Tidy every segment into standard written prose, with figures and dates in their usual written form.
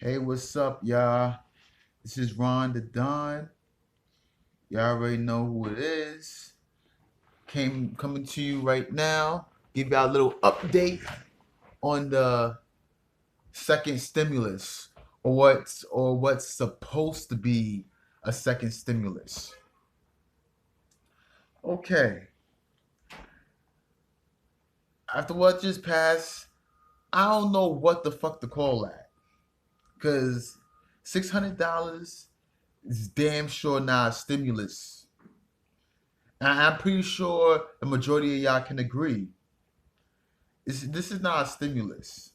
Hey, what's up, y'all? This is Ron the Don. Y'all already know who it is. Coming to you right now. Give y'all a little update on the second stimulus, or what's supposed to be a second stimulus. Okay, after what just passed, I don't know what the fuck to call that, cause $600 is damn sure not a stimulus. I'm pretty sure the majority of y'all can agree. This is not a stimulus.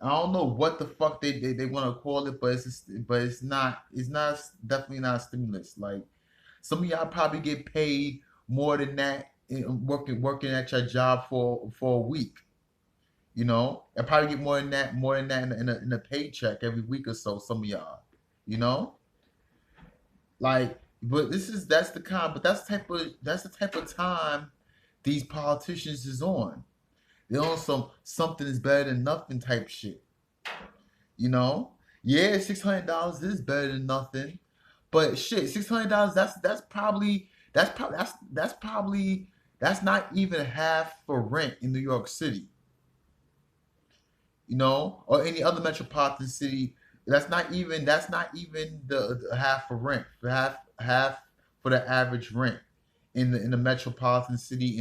I don't know what the fuck they want to call it, but it's not definitely not a stimulus. Like some of y'all probably get paid more than that working at your job for a week. I probably get more than that in a paycheck every week or so. Some of y'all, you know, like, but that's the type of time these politicians is on. They're on something is better than nothing type shit. You know? Yeah, $600 is better than nothing. But shit, $600, that's not even half for rent in New York City, or any other metropolitan city. That's not even the half for rent. Half for the average rent in the metropolitan city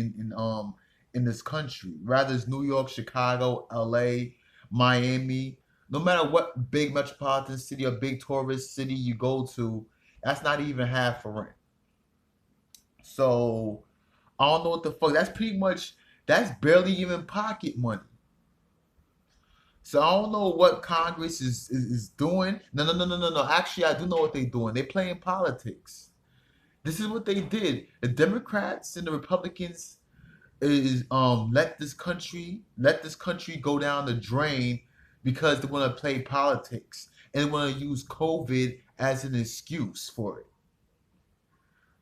in this country. Rather it's New York, Chicago, LA, Miami. No matter what big metropolitan city or big tourist city you go to, that's not even half for rent. So I don't know what the fuck. That's barely even pocket money. So I don't know what Congress is doing. No, no, no, no, no, no. Actually, I do know what they're doing. They're playing politics. This is what they did. The Democrats and the Republicans is let this country go down the drain because they want to play politics and they want to use COVID as an excuse for it.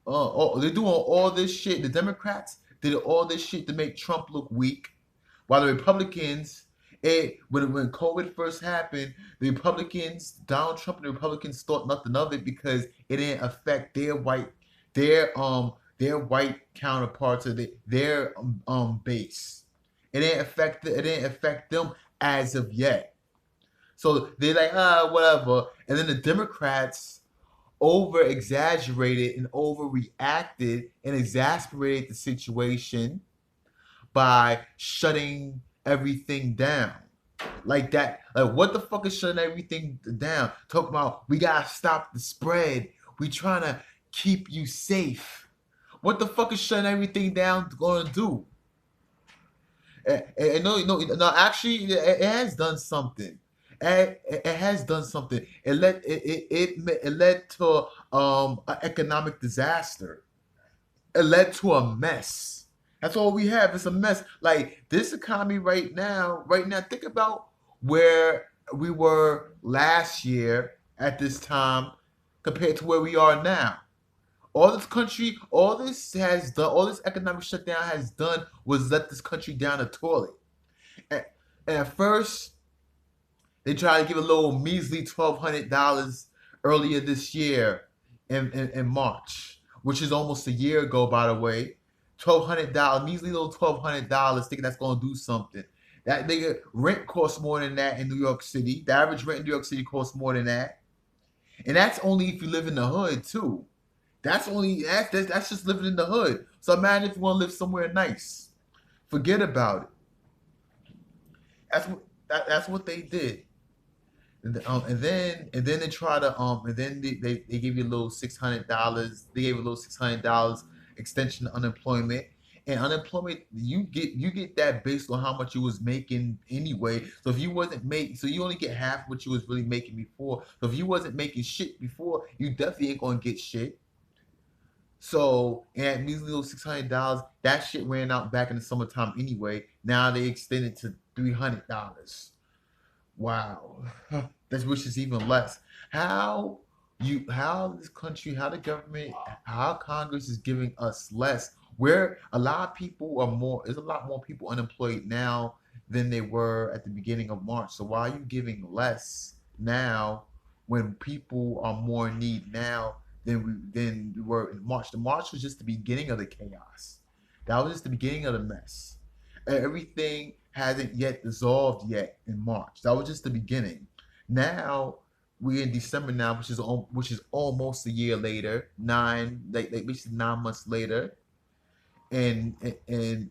They're doing all this shit. The Democrats did all this shit to make Trump look weak, while the Republicans, when COVID first happened, the Republicans, Donald Trump and the Republicans thought nothing of it because it didn't affect their white counterparts or their base. It didn't affect them as of yet. So they're like, whatever. And then the Democrats over exaggerated and overreacted and exasperated the situation by shutting everything down. Like that. Like, what the fuck is shutting everything down? Talk about we gotta stop the spread. We trying to keep you safe. What the fuck is shutting everything down gonna do? No, actually, it has done something. It has done something. It led to an economic disaster. It led to a mess. That's all we have. It's a mess. Like this economy right now. Right now, think about where we were last year at this time compared to where we are now. All this economic shutdown has done was let this country down the toilet. And, and at first, they tried to give a little measly $1,200 earlier this year in March, which is almost a year ago, by the way. $1,200, measly little $1,200, thinking that's gonna do something. That nigga rent costs more than that in New York City. The average rent in New York City costs more than that, and that's only if you live in the hood too. That's just living in the hood. So imagine if you want to live somewhere nice. Forget about it. That's what they did. And then they try to and then they give you a little $600. They gave a little $600 extension to unemployment. And unemployment, you get that based on how much you was making anyway. So if you wasn't making, so you only get half what you was really making before. So if you wasn't making shit before, you definitely ain't gonna get shit. So and these little $600, that shit ran out back in the summertime anyway. Now they extended to $300. Wow, that's which is even less. How this country, how the government, how Congress is giving us less? Where a lot of people are more, there's a lot more people unemployed now than they were at the beginning of March. So why are you giving less now when people are more in need now than we were in March. The March was just the beginning of the chaos. That was just the beginning of the mess. Everything hasn't yet dissolved yet in March. That was just the beginning. Now we're in December now, which is almost a year later, like basically 9 months later, and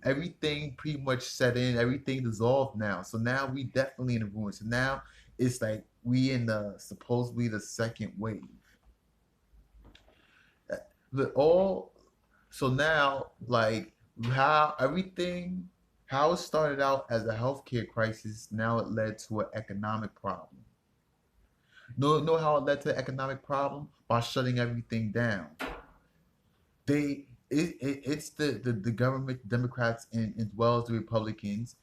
everything pretty much set in, everything dissolved now. So now we definitely in the ruins. So now it's like we in the supposedly the second wave. The all so now like how everything how it started out as a healthcare crisis, now it led to an economic problem. Know how it led to an economic problem? By shutting everything down. It's the government, Democrats, and as well as the Republicans.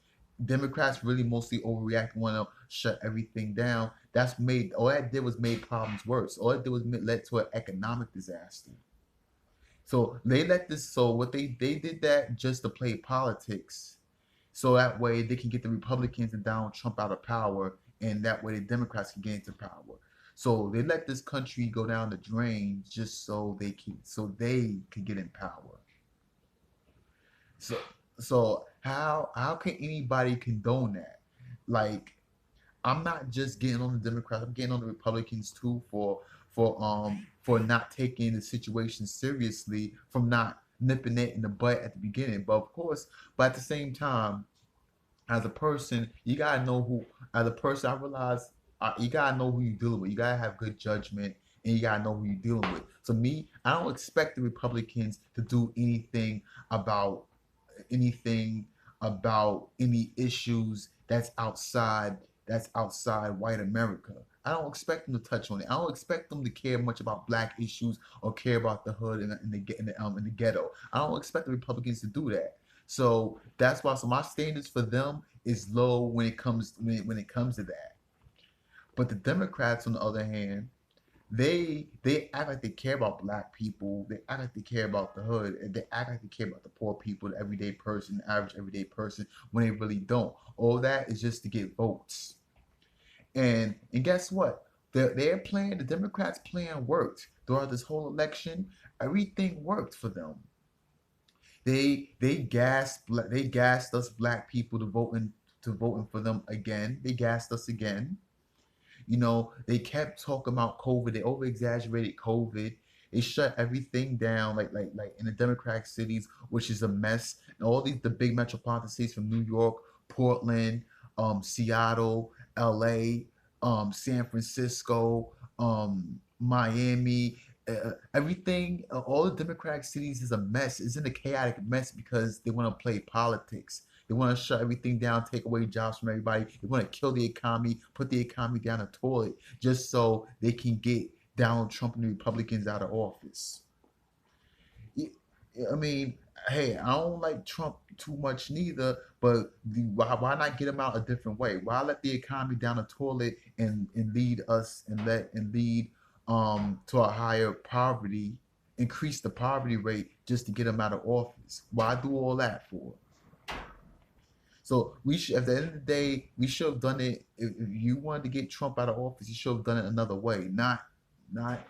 Democrats really mostly overreact, want to shut everything down. That's made all that did was made problems worse. All it did was led to an economic disaster. So they let this. So what they did that just to play politics, so that way they can get the Republicans and Donald Trump out of power, and that way the Democrats can get into power. So they let this country go down the drain just so they can get in power. So so how can anybody condone that? Like I'm not just getting on the Democrats, I'm getting on the Republicans too for not taking the situation seriously, from not nipping it in the butt at the beginning. But of course, but at the same time, as a person, you gotta know who. As a person, I realize you gotta know who you're dealing with. You gotta have good judgment, and you gotta know who you're dealing with. So me, I don't expect the Republicans to do about anything about any issues that's outside white America. I don't expect them to touch on it. I don't expect them to care much about black issues or care about the hood in the ghetto. I don't expect the Republicans to do that. So that's why. So my standards for them is low when it comes to that. But the Democrats, on the other hand, they act like they care about black people. They act like they care about the hood. And they act like they care about the poor people, the everyday person, the average everyday person, when they really don't. All that is just to get votes. And guess what? Their plan, the Democrats' plan worked throughout this whole election. Everything worked for them. They gassed us black people to voting for them again. They gassed us again. They kept talking about COVID. They over exaggerated COVID. They shut everything down, like in the Democratic cities, which is a mess. And all the big metropolitan cities from New York, Portland, Seattle, LA, San Francisco, Miami. Everything, all the Democratic cities is a mess. It's in a chaotic mess because they want to play politics. They want to shut everything down, take away jobs from everybody. They want to kill the economy, put the economy down the toilet, just so they can get Donald Trump and the Republicans out of office. I mean, hey, I don't like Trump too much neither, but why not get him out a different way? Why let the economy down the toilet and lead us and lead to a higher poverty, increase the poverty rate just to get him out of office? Why do all that for? So we should, at the end of the day, we should have done it. If you wanted to get Trump out of office, you should have done it another way. Not not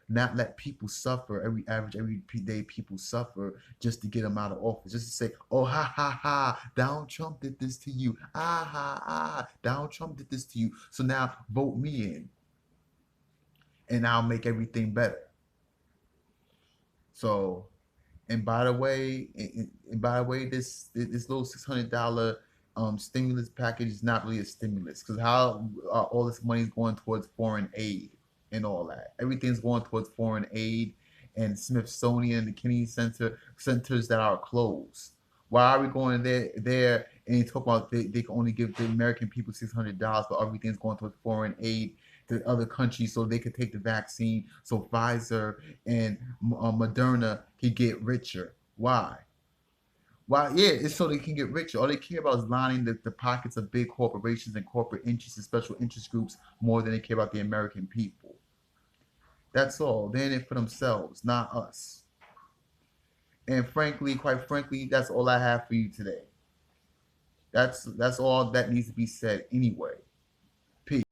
let people suffer. Everyday people suffer just to get them out of office. Just to say, oh ha ha ha, Donald Trump did this to you. Ah ha ah, Donald Trump did this to you. So now vote me in, and I'll make everything better. So and by the way, this little $600 stimulus package is not really a stimulus, because how all this money is going towards foreign aid and all that. Everything's going towards foreign aid and Smithsonian and the Kennedy centers that are closed. Why are we going there and talk about they can only give the American people $600, but everything's going towards foreign aid to other countries so they could take the vaccine, so Pfizer and Moderna can get richer? Why? Why? Yeah, it's so they can get richer. All they care about is lining the pockets of big corporations and corporate interests and special interest groups more than they care about the American people. That's all. They're in it for themselves, not us. And frankly, quite frankly, that's all I have for you today. That's all that needs to be said anyway. Peace.